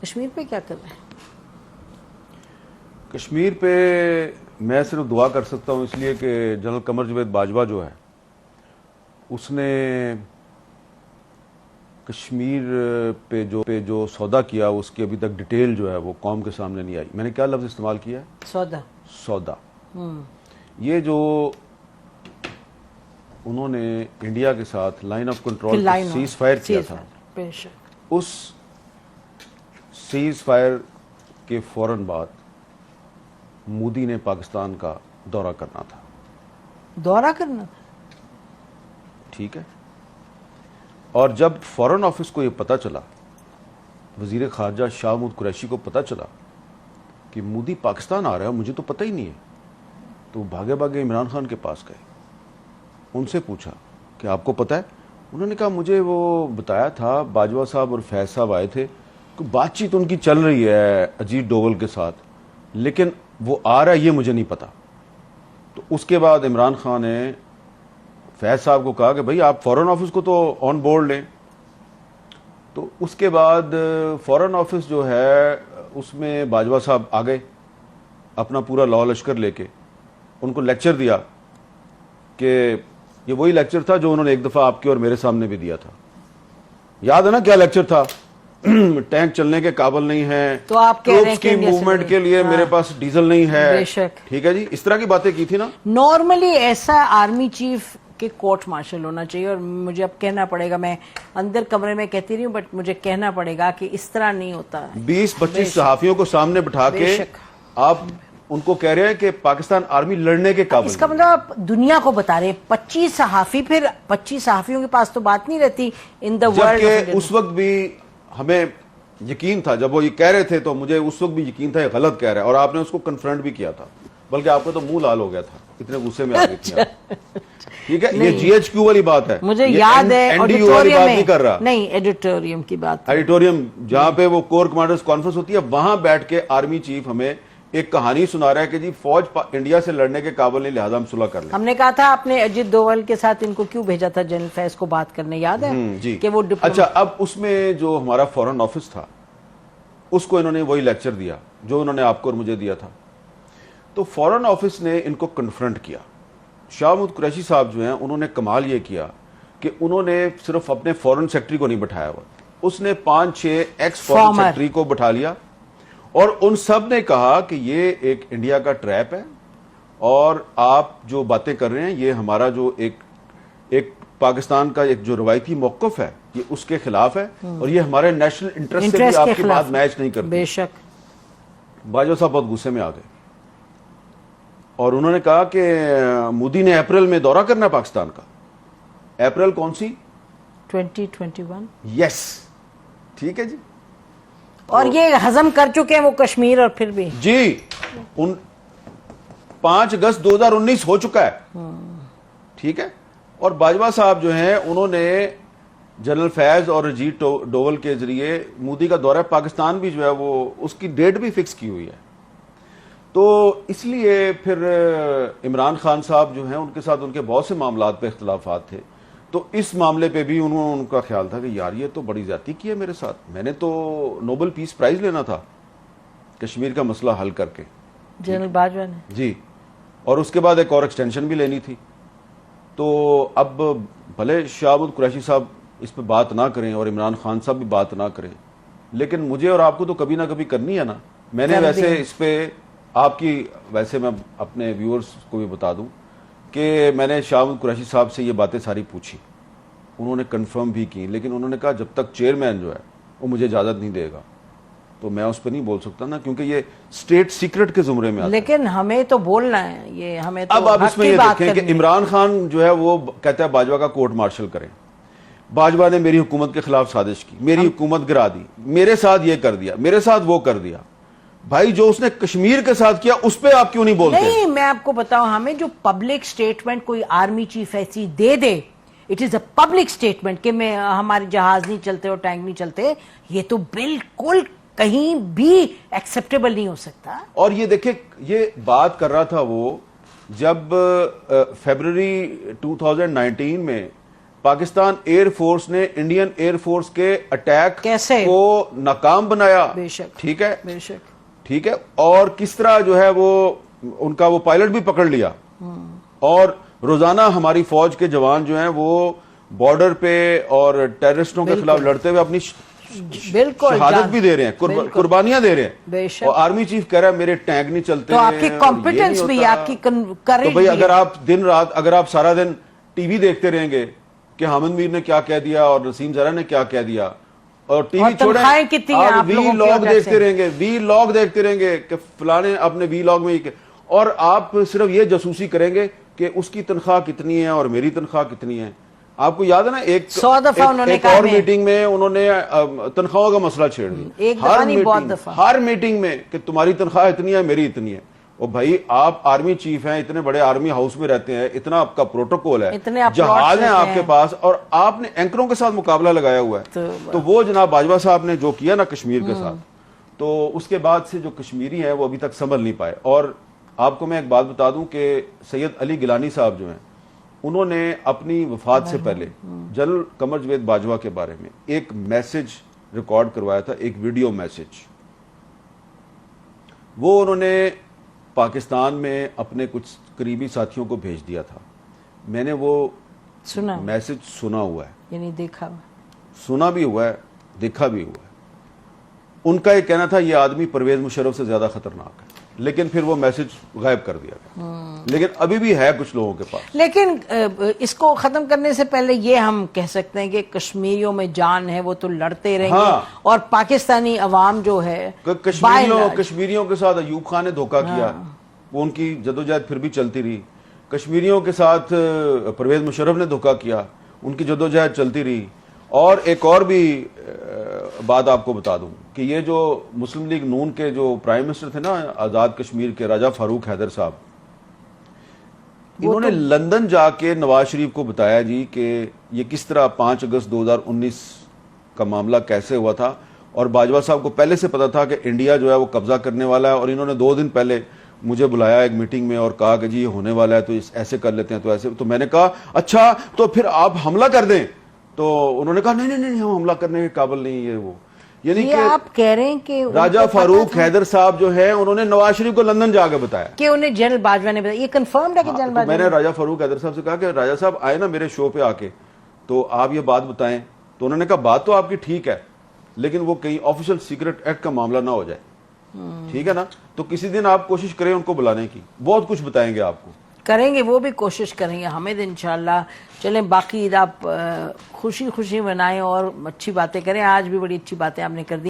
کشمیر پہ کیا کر رہے ہیں؟ کشمیر پہ میں صرف دعا کر سکتا ہوں، اس لیے کہ جنرل قمر جاوید باجوہ جو ہے اس نے کشمیر پہ جو سودا کیا اس کی ابھی تک ڈیٹیل جو ہے وہ قوم کے سامنے نہیں آئی. میں نے کیا لفظ استعمال کیا ہے؟ سودا. یہ جو انہوں نے انڈیا کے ساتھ line of control cease fire کیا تھا، اس سیز فائر کے فوراً بعد مودی نے پاکستان کا دورہ کرنا تھا. ٹھیک ہے. اور جب فورن آفس کو یہ پتا چلا، وزیر خارجہ شاہ محمود قریشی کو پتا چلا کہ مودی پاکستان آ رہا ہے، مجھے تو پتہ ہی نہیں ہے، تو بھاگے بھاگے عمران خان کے پاس گئے. ان سے پوچھا کہ آپ کو پتا ہے؟ انہوں نے کہا مجھے وہ بتایا تھا، باجوہ صاحب اور فیض صاحب آئے تھے، بات چیت ان کی چل رہی ہے اجیت ڈوول کے ساتھ، لیکن وہ آ رہا ہے یہ مجھے نہیں پتا. تو اس کے بعد عمران خان نے فیض صاحب کو کہا کہ بھئی آپ فورن آفس کو تو آن بورڈ لیں. تو اس کے بعد فورن آفس جو ہے اس میں باجوہ صاحب آ گئے اپنا پورا لاء لشکر لے کے. ان کو لیکچر دیا کہ یہ وہی لیکچر تھا جو انہوں نے ایک دفعہ آپ کے اور میرے سامنے بھی دیا تھا. یاد ہے نا کیا لیکچر تھا؟ ٹینک چلنے کے قابل نہیں ہے، تو آپ کہہ رہے ہیں کی موومنٹ کے لیے میرے پاس ڈیزل نہیں ہے. ٹھیک ہے جی، اس طرح کی باتیں کی تھی نا. نارملی ایسا آرمی چیف کے کورٹ مارشل ہونا چاہیے، اور مجھے اب کہنا پڑے گا، میں اندر کمرے میں کہتی رہی ہوں بٹ مجھے کہنا پڑے گا کہ اس طرح نہیں ہوتا. 20-25 صحافیوں کو سامنے بٹھا کے آپ ان کو کہہ رہے ہیں کہ پاکستان آرمی لڑنے کے قابل. اس کا مطلب آپ دنیا کو بتا رہے ہیں 25 صحافی، پھر 25 صحافیوں کے پاس تو بات نہیں رہتی ان دا ورلڈ. جبکہ اس وقت بھی ہمیں یقین تھا، جب وہ یہ کہہ رہے تھے تو مجھے اس وقت بھی یقین تھا یہ غلط کہہ رہا ہے، اور آپ نے اس کو کنفرنٹ بھی کیا تھا، بلکہ آپ کا تو منہ لال ہو گیا تھا، اتنے غصے میں آ گئی تھی. ٹھیک ہے، یہ جی ایچ کیو والی بات ہے، مجھے یاد ہے ایڈیٹوریم نہیں کر رہا، نہیں ایڈیٹوریم کی بات، ایڈیٹوریم جہاں پہ وہ کور کمانڈرز کانفرنس ہوتی ہے، وہاں بیٹھ کے آرمی چیف ہمیں ایک کہانی سنا رہا ہے کہ جی فوج انڈیا سے لڑنے کے قابل نہیں، لہذا ہم صلح کر لیں. ہم نے کہا تھا آپ نے اجیت ڈوول کے ساتھ ان کو کیوں بھیجا تھا جنرل فیض کو بات کرنے، یاد ہے جی کہ وہ اچھا. اب اس میں جو ہمارا فورن آفس تھا اس کو انہوں نے وہی لیکچر دیا جو انہوں نے آپ کو اور مجھے دیا تھا. تو فورن آفس نے ان کو کنفرنٹ کیا. شاہ محمود قریشی صاحب جو ہیں انہوں نے کمال یہ کیا کہ انہوں نے صرف اپنے فورن سیکٹری کو نہیں بٹھایا ہوا، اس نے 5-6 ایکس فورن سیکٹری کو بٹھا لیا، اور ان سب نے کہا کہ یہ ایک انڈیا کا ٹریپ ہے، اور آپ جو باتیں کر رہے ہیں یہ ہمارا جو ایک پاکستان کا ایک جو روایتی موقف ہے یہ اس کے خلاف ہے، اور یہ ہمارے نیشنل انٹرسٹ سے بھی آپ کی بات میچ نہیں کرتی. بے شک. باجوہ صاحب بہت غصے میں آ گئے، اور انہوں نے کہا کہ مودی نے اپریل میں دورہ کرنا ہے پاکستان کا. اپریل کون سی؟ 2021. یس. ٹھیک ہے جی. اور یہ ہضم کر چکے ہیں وہ کشمیر، اور پھر بھی جی 5 اگست 2019 ہو چکا ہے. ٹھیک ہے. اور باجوہ صاحب جو ہیں انہوں نے جنرل فیض اور اجیت ڈوول کے ذریعے مودی کا دورہ پاکستان بھی جو ہے وہ اس کی ڈیٹ بھی فکس کی ہوئی ہے. تو اس لیے پھر عمران خان صاحب جو ہیں ان کے ساتھ ان کے بہت سے معاملات پہ اختلافات تھے، تو اس معاملے پہ بھی ان کا خیال تھا کہ یار یہ تو بڑی زیادتی کی ہے میرے ساتھ، میں نے تو نوبل پیس پرائز لینا تھا کشمیر کا مسئلہ حل کر کے. جنرل باجوہ نے جی، اور اس کے بعد ایک اور ایکسٹینشن بھی لینی تھی. تو اب بھلے شاہ محمود قریشی صاحب اس پہ بات نہ کریں اور عمران خان صاحب بھی بات نہ کریں، لیکن مجھے اور آپ کو تو کبھی نہ کبھی کرنی ہے نا. میں نے ویسے اس پہ آپ کی، ویسے میں اپنے ویورز کو بھی بتا دوں کہ میں نے شاہ محمود قریشی صاحب سے یہ باتیں ساری پوچھی، انہوں نے کنفرم بھی کی، لیکن انہوں نے کہا جب تک چیئرمین جو ہے وہ مجھے اجازت نہیں دے گا تو میں اس پہ نہیں بول سکتا نا، کیونکہ یہ اسٹیٹ سیکرٹ کے زمرے میں آتا ہے. لیکن ہمیں تو بولنا ہے، یہ ہمیں تو اب آپ اس میں یہ دیکھیں کہ عمران خان جو ہے وہ کہتا ہے باجوہ کا کورٹ مارشل کریں. باجوہ نے میری حکومت کے خلاف سازش کی، میری حکومت گرا دی، میرے ساتھ یہ کر دیا، میرے ساتھ وہ کر دیا. بھائی جو اس نے کشمیر کے ساتھ کیا اس پہ آپ کیوں نہیں بولتے؟ نہیں، میں آپ کو بتاؤں، ہمیں جو پبلک سٹیٹمنٹ کوئی آرمی چیف ایسی دے دے، it is a public statement کہ میں ہمارے جہاز نہیں چلتے اور ٹینک نہیں چلتے، یہ تو بالکل کہیں بھی ایکسپٹیبل نہیں ہو سکتا. اور یہ دیکھیں یہ بات کر رہا تھا وہ جب فیبرری 2019 میں پاکستان ایئر فورس نے انڈین ایئر فورس کے اٹیک کیسے کو ناکام بنایا. بے شک. ٹھیک ہے, بے شک. ٹھیک ہے, اور کس طرح جو ہے وہ ان کا وہ پائلٹ بھی پکڑ لیا, اور روزانہ ہماری فوج کے جوان جو ہیں وہ بارڈر پہ اور ٹیررسٹوں کے خلاف لڑتے ہوئے اپنی بالکل شہادت بھی دے رہے ہیں, قربانیاں دے رہے ہیں. بے شک. اور آرمی چیف کہہ رہا ہے میرے ٹینک نہیں چلتے. تو آپ کی کمپیٹنس بھی, آپ کی کریج. تو بھئی اگر آپ دن رات, اگر آپ سارا دن ٹی وی دیکھتے رہیں گے کہ حامد میر نے کیا کہہ دیا اور نسیم زرہ نے کیا کہہ دیا, اور ٹی وی چھوڑیں آپ وی لاگ دیکھتے رہیں گے, وی لاگ دیکھتے رہیں گے کہ فلانے اپنے وی لاگ میں, اور آپ صرف یہ جاسوسی کریں گے کہ اس کی تنخواہ کتنی ہے اور میری تنخواہ کتنی ہے. آپ کو یاد ہے نا ایک اور میٹنگ میں انہوں نے تنخواہوں کا مسئلہ چھیڑ دیا ہر میٹنگ میں کہ تمہاری تنخواہ اتنی ہے میری اتنی ہے. اور بھائی آپ آرمی چیف ہیں, اتنے بڑے آرمی ہاؤس میں رہتے ہیں, اتنا آپ کا پروٹوکول ہے, جہاز ہیں آپ کے پاس, اور آپ نے اینکروں کے ساتھ مقابلہ لگایا ہوا ہے. تو وہ جناب باجوہ صاحب نے جو کیا نا کشمیر کے ساتھ, تو اس کے بعد سے جو کشمیری ہیں وہ ابھی تک سنبھل نہیں پائے. اور آپ کو میں ایک بات بتا دوں کہ سید علی گیلانی صاحب جو ہیں انہوں نے اپنی وفات سے پہلے جنرل قمر جاوید باجوہ کے بارے میں ایک میسج ریکارڈ کروایا تھا, ایک ویڈیو میسج. وہ انہوں نے پاکستان میں اپنے کچھ قریبی ساتھیوں کو بھیج دیا تھا. میں نے وہ میسج سنا ہوا ہے, یعنی دیکھا, سنا بھی ہوا ہے, دیکھا بھی ہوا ہے. ان کا یہ کہنا تھا یہ آدمی پرویز مشرف سے زیادہ خطرناک ہے, لیکن پھر وہ میسج غائب کر دیا گیا. لیکن ابھی بھی ہے کچھ لوگوں کے پاس. لیکن اس کو ختم کرنے سے پہلے یہ ہم کہہ سکتے ہیں کہ کشمیریوں میں جان ہے, وہ تو لڑتے رہیں گے, اور پاکستانی عوام جو ہے کشمیریوں کے ساتھ ایوب خان نے دھوکہ کیا, وہ ان کی جدوجہد پھر بھی چلتی رہی. کشمیریوں کے ساتھ پرویز مشرف نے دھوکہ کیا, ان کی جدوجہد چلتی رہی. اور ایک اور بھی بات آپ کو بتا دوں کہ یہ جو مسلم لیگ نون کے جو پرائم منسٹر تھے نا آزاد کشمیر کے, راجہ فاروق حیدر صاحب, انہوں نے لندن جا کے نواز شریف کو بتایا جی کہ یہ کس طرح 5 اگست 2019 کا معاملہ کیسے ہوا تھا, اور باجوہ صاحب کو پہلے سے پتا تھا کہ انڈیا جو ہے وہ قبضہ کرنے والا ہے, اور انہوں نے 2 دن پہلے مجھے بلایا ایک میٹنگ میں اور کہا کہ جی یہ ہونے والا ہے تو ایسے کر لیتے ہیں, تو ایسے. تو میں نے کہا اچھا تو پھر آپ حملہ کر دیں, تو انہوں نے کہا نہیں نہیں نہیں ہم حملہ کرنے کے قابل نہیں, یہ وہ. یعنی کہ آپ کہہ رہے ہیں کہ راجہ فاروق حیدر صاحب جو ہیں انہوں نے نواز شریف کو لندن جا کے بتایا کہ انہیں جنرل باجوہ نے بتایا. یہ کنفرمڈ ہے کہ جنرل باجوہ, میں نے راجہ فاروق حیدر صاحب سے کہا کہ راجہ صاحب آئے نا میرے شو پہ آ کے, تو آپ یہ بات بتائیں. تو انہوں نے کہا بات تو آپ کی ٹھیک ہے, لیکن وہ کہیں آفیشل سیکرٹ ایکٹ کا معاملہ نہ ہو جائے, ٹھیک ہے نا. تو کسی دن آپ کوشش کریں ان کو بلانے کی, بہت کچھ بتائیں گے آپ کو. کریں گے, وہ بھی کوشش کریں گے حامد انشاءاللہ. چلیں باقی آپ خوشی خوشی منائیں اور اچھی باتیں کریں. آج بھی بڑی اچھی باتیں آپ نے کر دی.